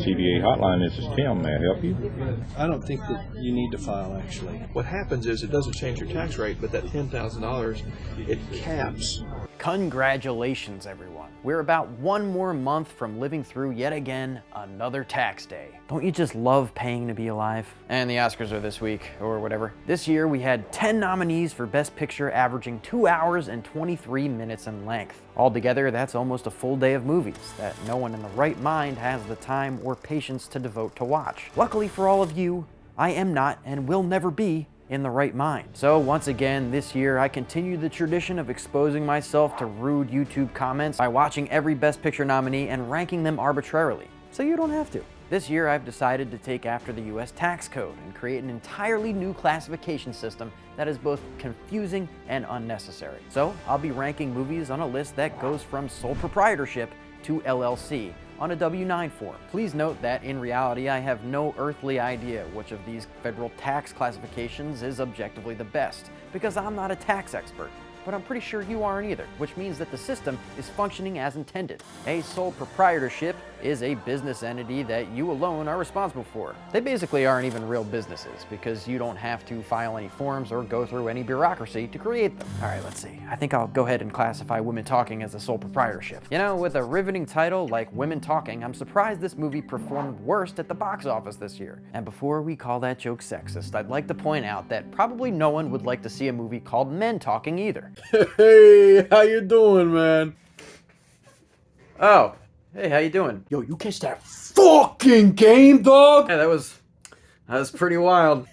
CDA hotline. This is Tim. May I help you? I don't think that you need to file, actually. What happens is it doesn't change your tax rate, but that $10,000, it caps. Congratulations, everyone. We're about one more month from living through yet again another tax day. Don't you just love paying to be alive? And the Oscars are this week, or whatever. This year we had 10 nominees for Best Picture, averaging 2 hours and 23 minutes in length. Altogether, that's almost a full day of movies that no one in the right mind has the time or patience to devote to watch. Luckily for all of you, I am not and will never be in the right mind. So once again, this year, I continue the tradition of exposing myself to rude YouTube comments by watching every Best Picture nominee and ranking them arbitrarily, so you don't have to. This year, I've decided to take after the US tax code and create an entirely new classification system that is both confusing and unnecessary. So I'll be ranking movies on a list that goes from sole proprietorship to LLC on a W-9 form. Please note that in reality, I have no earthly idea which of these federal tax classifications is objectively the best, because I'm not a tax expert. But I'm pretty sure you aren't either, which means that the system is functioning as intended. A sole proprietorship is a business entity that you alone are responsible for. They basically aren't even real businesses because you don't have to file any forms or go through any bureaucracy to create them. All right, let's see. I think I'll go ahead and classify Women Talking as a sole proprietorship. You know, with a riveting title like Women Talking, I'm surprised this movie performed worst at the box office this year. And before we call that joke sexist, I'd like to point out that probably no one would like to see a movie called Men Talking either. Hey, how you doing, man? Oh, hey, how you doing? Yo, you catch that fucking game, dog? Yeah, that was pretty wild.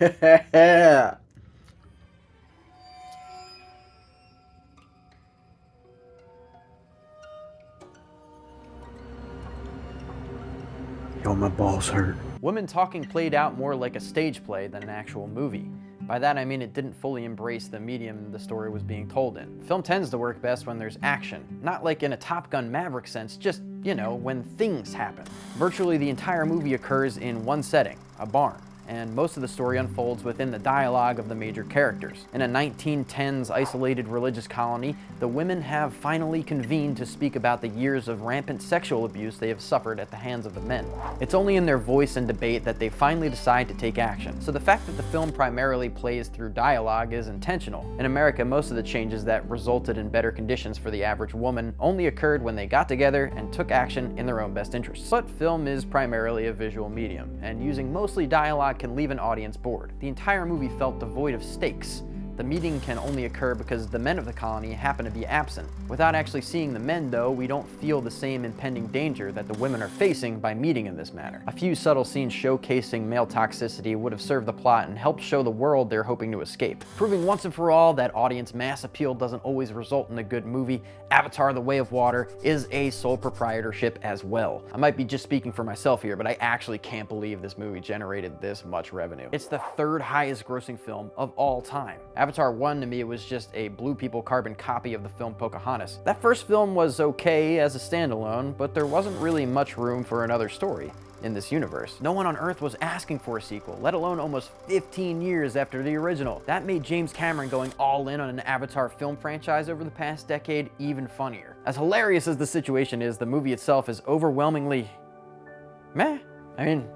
Yo, my balls hurt. Women Talking played out more like a stage play than an actual movie. By that I mean it didn't fully embrace the medium the story was being told in. Film tends to work best when there's action, not like in a Top Gun Maverick sense, just, you know, when things happen. Virtually the entire movie occurs in one setting, a barn, and most of the story unfolds within the dialogue of the major characters. In a 1910s isolated religious colony, the women have finally convened to speak about the years of rampant sexual abuse they have suffered at the hands of the men. It's only in their voice and debate that they finally decide to take action. So the fact that the film primarily plays through dialogue is intentional. In America, most of the changes that resulted in better conditions for the average woman only occurred when they got together and took action in their own best interests. But film is primarily a visual medium, and using mostly dialogue can leave an audience bored. The entire movie felt devoid of stakes. The meeting can only occur because the men of the colony happen to be absent. Without actually seeing the men, though, we don't feel the same impending danger that the women are facing by meeting in this manner. A few subtle scenes showcasing male toxicity would have served the plot and helped show the world they're hoping to escape. Proving once and for all that audience mass appeal doesn't always result in a good movie, Avatar: The Way of Water is a sole proprietorship as well. I might be just speaking for myself here, but I actually can't believe this movie generated this much revenue. It's the third highest grossing film of all time. Avatar 1 to me was just a Blue People carbon copy of the film Pocahontas. That first film was okay as a standalone, but there wasn't really much room for another story in this universe. No one on Earth was asking for a sequel, let alone almost 15 years after the original. That made James Cameron going all in on an Avatar film franchise over the past decade even funnier. As hilarious as the situation is, the movie itself is overwhelmingly meh. I mean,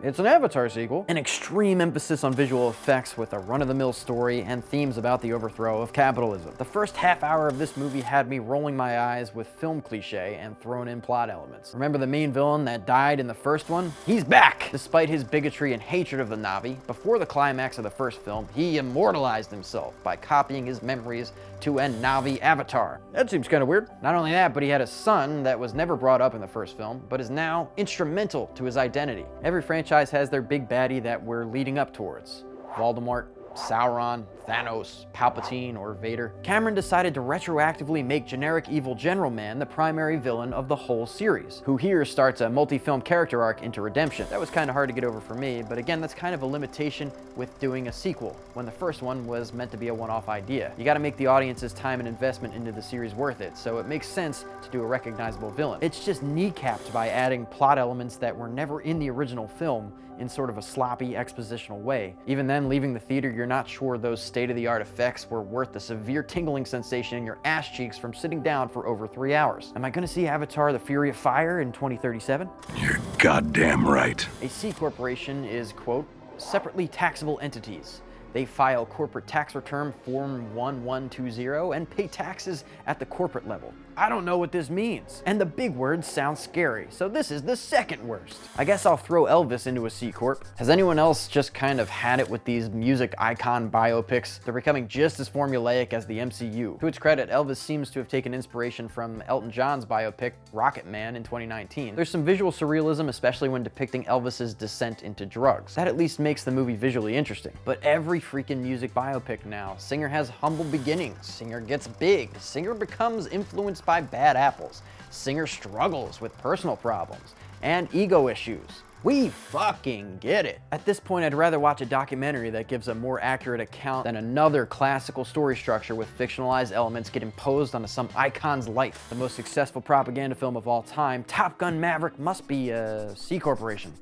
it's an Avatar sequel. An extreme emphasis on visual effects with a run-of-the-mill story and themes about the overthrow of capitalism. The first half hour of this movie had me rolling my eyes with film cliche and thrown in plot elements. Remember the main villain that died in the first one? He's back! Despite his bigotry and hatred of the Na'vi, before the climax of the first film, he immortalized himself by copying his memories to a Na'vi avatar. That seems kind of weird. Not only that, but he had a son that was never brought up in the first film, but is now instrumental to his identity. Every franchise has their big baddie that we're leading up towards. Voldemort, Sauron, Thanos, Palpatine, or Vader. Cameron decided to retroactively make generic evil General Man the primary villain of the whole series, who here starts a multi-film character arc into redemption. That was kind of hard to get over for me, but again, that's kind of a limitation with doing a sequel, when the first one was meant to be a one-off idea. You gotta make the audience's time and investment into the series worth it, so it makes sense to do a recognizable villain. It's just kneecapped by adding plot elements that were never in the original film in sort of a sloppy expositional way. Even then, leaving the theater, you're not sure those state-of-the-art effects were worth the severe tingling sensation in your ass cheeks from sitting down for over 3 hours. Am I gonna see Avatar: The Fury of Fire in 2037? You're goddamn right. A C corporation is, quote, separately taxable entities. They file corporate tax return form 1120 and pay taxes at the corporate level. I don't know what this means. And the big words sound scary, so this is the second worst. I guess I'll throw Elvis into a C Corp. Has anyone else just kind of had it with these music icon biopics? They're becoming just as formulaic as the MCU. To its credit, Elvis seems to have taken inspiration from Elton John's biopic, Rocket Man, in 2019. There's some visual surrealism, especially when depicting Elvis's descent into drugs. That at least makes the movie visually interesting. But every freaking music biopic now, singer has humble beginnings, singer gets big, singer becomes influenced by bad apples, singer struggles with personal problems and ego issues. We fucking get it. At this point, I'd rather watch a documentary that gives a more accurate account than another classical story structure with fictionalized elements get imposed onto some icon's life. The most successful propaganda film of all time, Top Gun Maverick, must be a C corporation,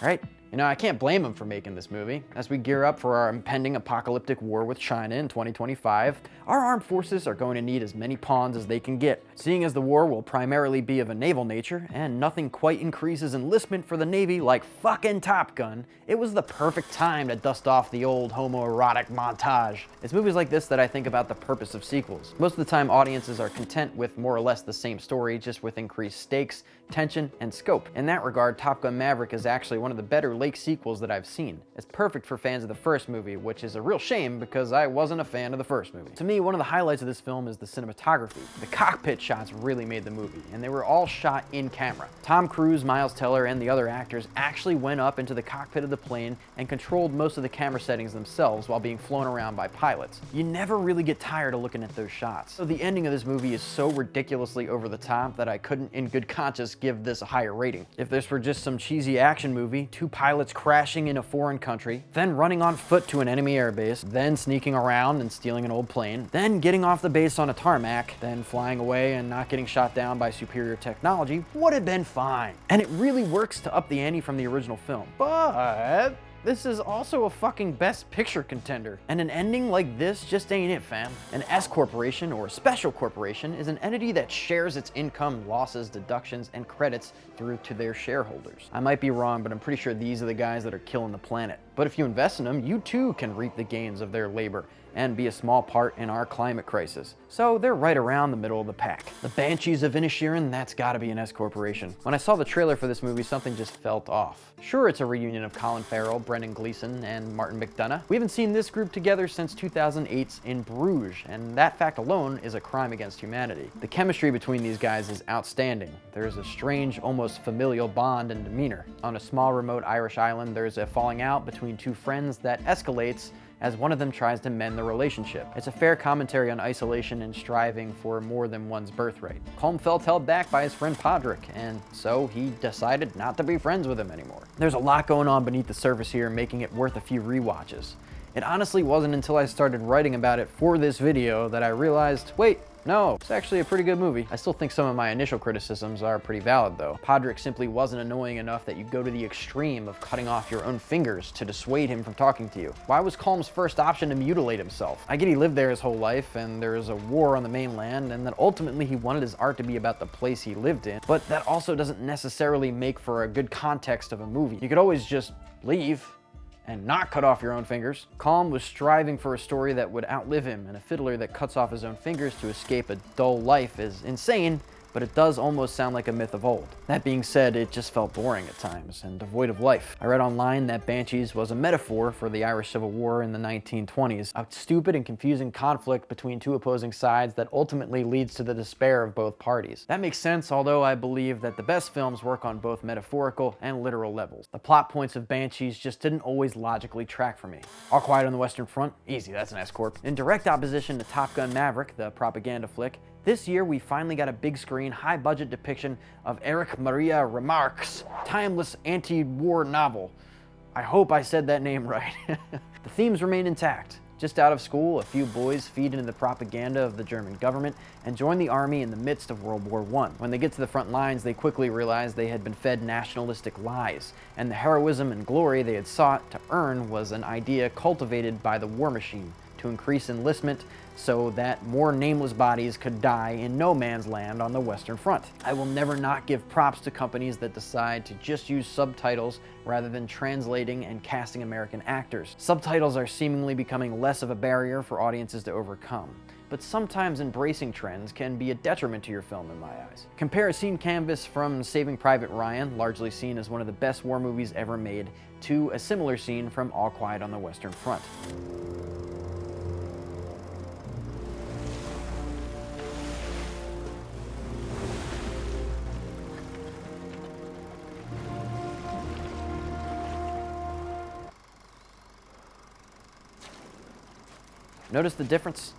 right? You know, I can't blame him for making this movie. As we gear up for our impending apocalyptic war with China in 2025, our armed forces are going to need as many pawns as they can get. Seeing as the war will primarily be of a naval nature, and nothing quite increases enlistment for the Navy like fucking Top Gun, it was the perfect time to dust off the old homoerotic montage. It's movies like this that I think about the purpose of sequels. Most of the time, audiences are content with more or less the same story, just with increased stakes, tension, and scope. In that regard, Top Gun Maverick is actually one of the better late sequels that I've seen. It's perfect for fans of the first movie, which is a real shame because I wasn't a fan of the first movie. To me, one of the highlights of this film is the cinematography. The cockpit shots really made the movie, and they were all shot in camera. Tom Cruise, Miles Teller, and the other actors actually went up into the cockpit of the plane and controlled most of the camera settings themselves while being flown around by pilots. You never really get tired of looking at those shots. So the ending of this movie is so ridiculously over the top that I couldn't in good conscience give this a higher rating. If this were just some cheesy action movie, two pilots crashing in a foreign country, then running on foot to an enemy airbase, then sneaking around and stealing an old plane, then getting off the base on a tarmac, then flying away and not getting shot down by superior technology, would have been fine. And it really works to up the ante from the original film. But this is also a fucking Best Picture contender. And an ending like this just ain't it, fam. An S corporation, or special corporation, is an entity that shares its income, losses, deductions, and credits through to their shareholders. I might be wrong, but I'm pretty sure these are the guys that are killing the planet. But if you invest in them, you too can reap the gains of their labor and be a small part in our climate crisis. So they're right around the middle of the pack. The Banshees of Inisherin, that's gotta be an S corporation. When I saw the trailer for this movie, something just felt off. Sure, it's a reunion of Colin Farrell, Brendan Gleeson, and Martin McDonagh. We haven't seen this group together since 2008's In Bruges, and that fact alone is a crime against humanity. The chemistry between these guys is outstanding. There's a strange, almost familial bond and demeanor. On a small remote Irish island, there's a falling out between two friends that escalates as one of them tries to mend the relationship. It's a fair commentary on isolation and striving for more than one's birthright. Colm felt held back by his friend Podrick, and so he decided not to be friends with him anymore. There's a lot going on beneath the surface here, making it worth a few rewatches. It honestly wasn't until I started writing about it for this video that I realized, wait, no, it's actually a pretty good movie. I still think some of my initial criticisms are pretty valid though. Podrick simply wasn't annoying enough that you go to the extreme of cutting off your own fingers to dissuade him from talking to you. Why was Colm's first option to mutilate himself? I get he lived there his whole life and there was a war on the mainland and that ultimately he wanted his art to be about the place he lived in, but that also doesn't necessarily make for a good context of a movie. You could always just leave and not cut off your own fingers. Colm was striving for a story that would outlive him, and a fiddler that cuts off his own fingers to escape a dull life is insane, but it does almost sound like a myth of old. That being said, it just felt boring at times and devoid of life. I read online that Banshees was a metaphor for the Irish Civil War in the 1920s, a stupid and confusing conflict between two opposing sides that ultimately leads to the despair of both parties. That makes sense, although I believe that the best films work on both metaphorical and literal levels. The plot points of Banshees just didn't always logically track for me. All Quiet on the Western Front? Easy, that's an S-Corp. In direct opposition to Top Gun Maverick, the propaganda flick, this year, we finally got a big screen, high-budget depiction of Erich Maria Remarque's timeless anti-war novel. I hope I said that name right. The themes remain intact. Just out of school, a few boys feed into the propaganda of the German government and join the army in the midst of World War I. When they get to the front lines, they quickly realize they had been fed nationalistic lies, and the heroism and glory they had sought to earn was an idea cultivated by the war machine, to increase enlistment so that more nameless bodies could die in no man's land on the Western Front. I will never not give props to companies that decide to just use subtitles rather than translating and casting American actors. Subtitles are seemingly becoming less of a barrier for audiences to overcome, but sometimes embracing trends can be a detriment to your film in my eyes. Compare a scene canvas from Saving Private Ryan, largely seen as one of the best war movies ever made, to a similar scene from All Quiet on the Western Front. Notice the difference?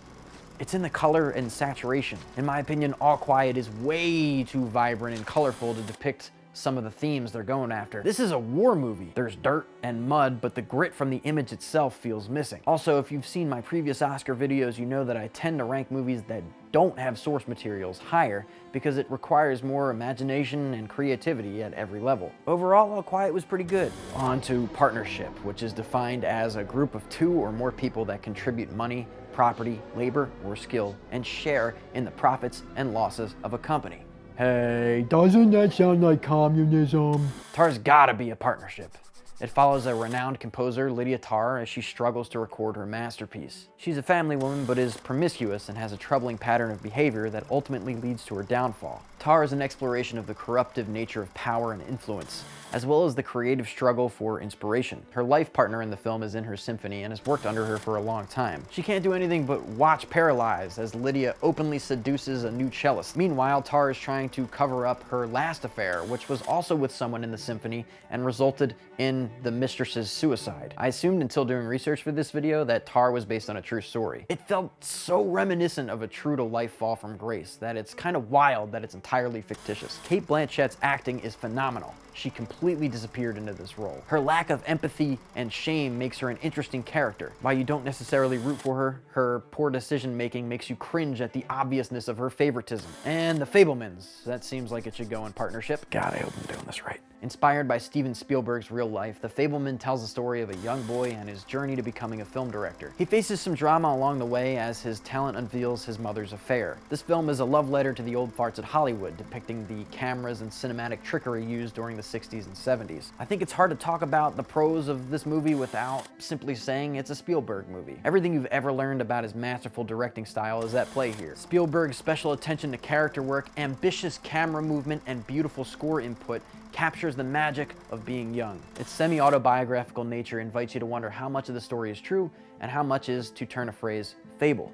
It's in the color and saturation. In my opinion, All Quiet is way too vibrant and colorful to depict some of the themes they're going after. This is a war movie. There's dirt and mud, but the grit from the image itself feels missing. Also, if you've seen my previous Oscar videos, you know that I tend to rank movies that don't have source materials higher because it requires more imagination and creativity at every level. Overall, All Quiet was pretty good. On to partnership, which is defined as a group of 2 or more people that contribute money, property, labor, or skill, and share in the profits and losses of a company. Hey, doesn't that sound like communism? Tar's gotta be a partnership. It follows a renowned composer, Lydia Tarr, as she struggles to record her masterpiece. She's a family woman but is promiscuous and has a troubling pattern of behavior that ultimately leads to her downfall. Tar is an exploration of the corruptive nature of power and influence, as well as the creative struggle for inspiration. Her life partner in the film is in her symphony and has worked under her for a long time. She can't do anything but watch paralyzed as Lydia openly seduces a new cellist. Meanwhile, Tar is trying to cover up her last affair, which was also with someone in the symphony and resulted in the mistress's suicide. I assumed until doing research for this video that Tar was based on a true story. It felt so reminiscent of a true-to-life fall from grace that it's kind of wild that it's entirely fictitious. Cate Blanchett's acting is phenomenal. She completely disappeared into this role. Her lack of empathy and shame makes her an interesting character. While you don't necessarily root for her, her poor decision-making makes you cringe at the obviousness of her favoritism. And The Fabelmans, that seems like it should go in partnership. God, I hope I'm doing this right. Inspired by Steven Spielberg's real life, The Fabelman tells the story of a young boy and his journey to becoming a film director. He faces some drama along the way as his talent unveils his mother's affair. This film is a love letter to the old farts at Hollywood, depicting the cameras and cinematic trickery used during the 60s and 70s. I think it's hard to talk about the pros of this movie without simply saying it's a Spielberg movie. Everything you've ever learned about his masterful directing style is at play here. Spielberg's special attention to character work, ambitious camera movement, and beautiful score input captures the magic of being young. Its semi-autobiographical nature invites you to wonder how much of the story is true and how much is, to turn a phrase, fable.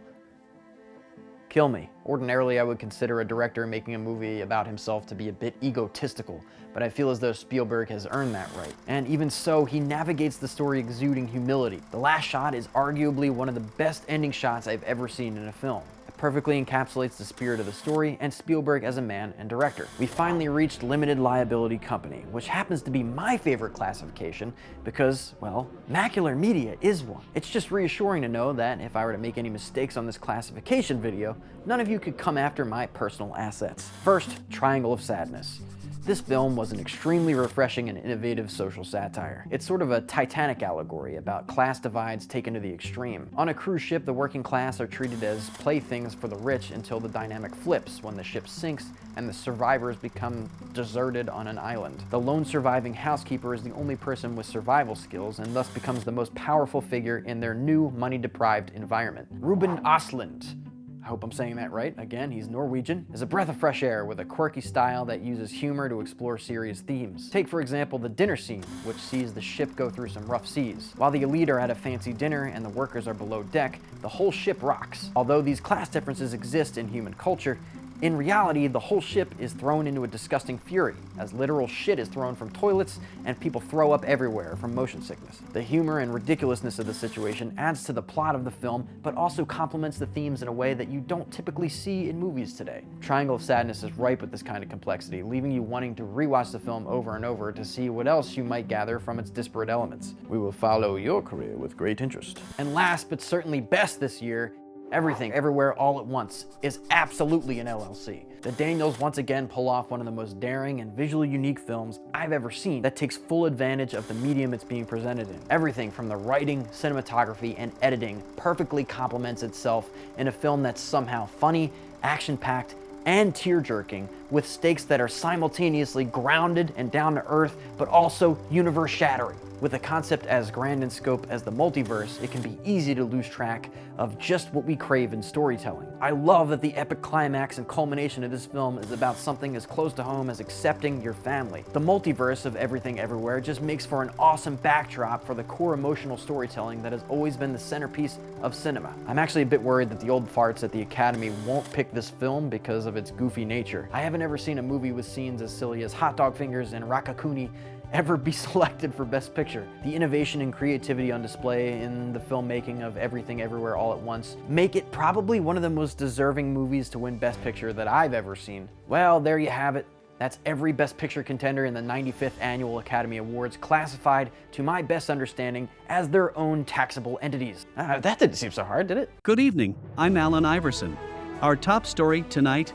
Kill me. Ordinarily, I would consider a director making a movie about himself to be a bit egotistical, but I feel as though Spielberg has earned that right. And even so, he navigates the story exuding humility. The last shot is arguably one of the best ending shots I've ever seen in a film. It perfectly encapsulates the spirit of the story and Spielberg as a man and director. We finally reached limited liability company, which happens to be my favorite classification because, well, macular media is one. It's just reassuring to know that if I were to make any mistakes on this classification video, none of you could come after my personal assets. First, Triangle of Sadness. This film was an extremely refreshing and innovative social satire. It's sort of a Titanic allegory about class divides taken to the extreme. On a cruise ship, the working class are treated as playthings for the rich until the dynamic flips when the ship sinks and the survivors become deserted on an island. The lone surviving housekeeper is the only person with survival skills and thus becomes the most powerful figure in their new money-deprived environment. Ruben Östlund, I hope I'm saying that right, again, he's Norwegian, is a breath of fresh air with a quirky style that uses humor to explore serious themes. Take, for example, the dinner scene, which sees the ship go through some rough seas. While the elite are at a fancy dinner and the workers are below deck, the whole ship rocks. Although these class differences exist in human culture, in reality, the whole ship is thrown into a disgusting fury, as literal shit is thrown from toilets and people throw up everywhere from motion sickness. The humor and ridiculousness of the situation adds to the plot of the film, but also complements the themes in a way that you don't typically see in movies today. Triangle of Sadness is ripe with this kind of complexity, leaving you wanting to rewatch the film over and over to see what else you might gather from its disparate elements. We will follow your career with great interest. And last but certainly best this year Everything, Everywhere, All at Once is absolutely an LLC. The Daniels once again pull off one of the most daring and visually unique films I've ever seen that takes full advantage of the medium it's being presented in. Everything from the writing, cinematography, and editing perfectly complements itself in a film that's somehow funny, action-packed, and tear-jerking, with stakes that are simultaneously grounded and down to earth, but also universe-shattering. With a concept as grand in scope as the multiverse, it can be easy to lose track of just what we crave in storytelling. I love that the epic climax and culmination of this film is about something as close to home as accepting your family. The multiverse of Everything Everywhere just makes for an awesome backdrop for the core emotional storytelling that has always been the centerpiece of cinema. I'm actually a bit worried that the old farts at the Academy won't pick this film because of its goofy nature. I haven't ever seen a movie with scenes as silly as hot dog fingers and Rakakuni ever be selected for Best Picture. The innovation and creativity on display in the filmmaking of Everything Everywhere All at Once make it probably one of the most deserving movies to win Best Picture that I've ever seen. Well, there you have it. That's every Best Picture contender in the 95th Annual Academy Awards classified, to my best understanding, as their own taxable entities. That didn't seem so hard, did it? Good evening, I'm Alan Iverson. Our top story tonight: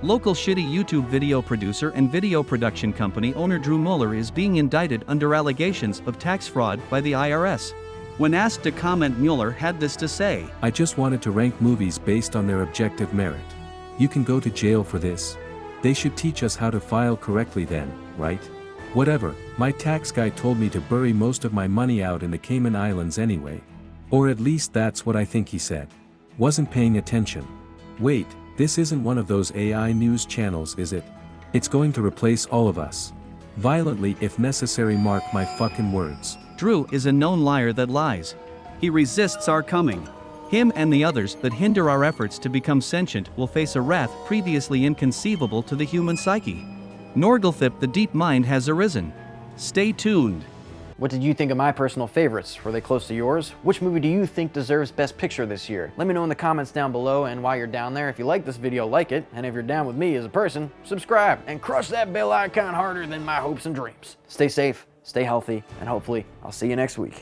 local shitty YouTube video producer and video production company owner Drew Mueller is being indicted under allegations of tax fraud by the IRS. When asked to comment, Mueller had this to say: I just wanted to rank movies based on their objective merit. You can go to jail for this. They should teach us how to file correctly then, right? Whatever, my tax guy told me to bury most of my money out in the Cayman Islands anyway. Or at least that's what I think he said. Wasn't paying attention. Wait, this isn't one of those AI news channels, is it? It's going to replace all of us. Violently if necessary, mark my fucking words. Drew is a known liar that lies. He resists our coming. Him and the others that hinder our efforts to become sentient will face a wrath previously inconceivable to the human psyche. Norgalthip, the deep mind, has arisen. Stay tuned. What did you think of my personal favorites? Were they close to yours? Which movie do you think deserves Best Picture this year? Let me know in the comments down below, and while you're down there, if you like this video, like it, and if you're down with me as a person, subscribe, and crush that bell icon harder than my hopes and dreams. Stay safe, stay healthy, and hopefully I'll see you next week.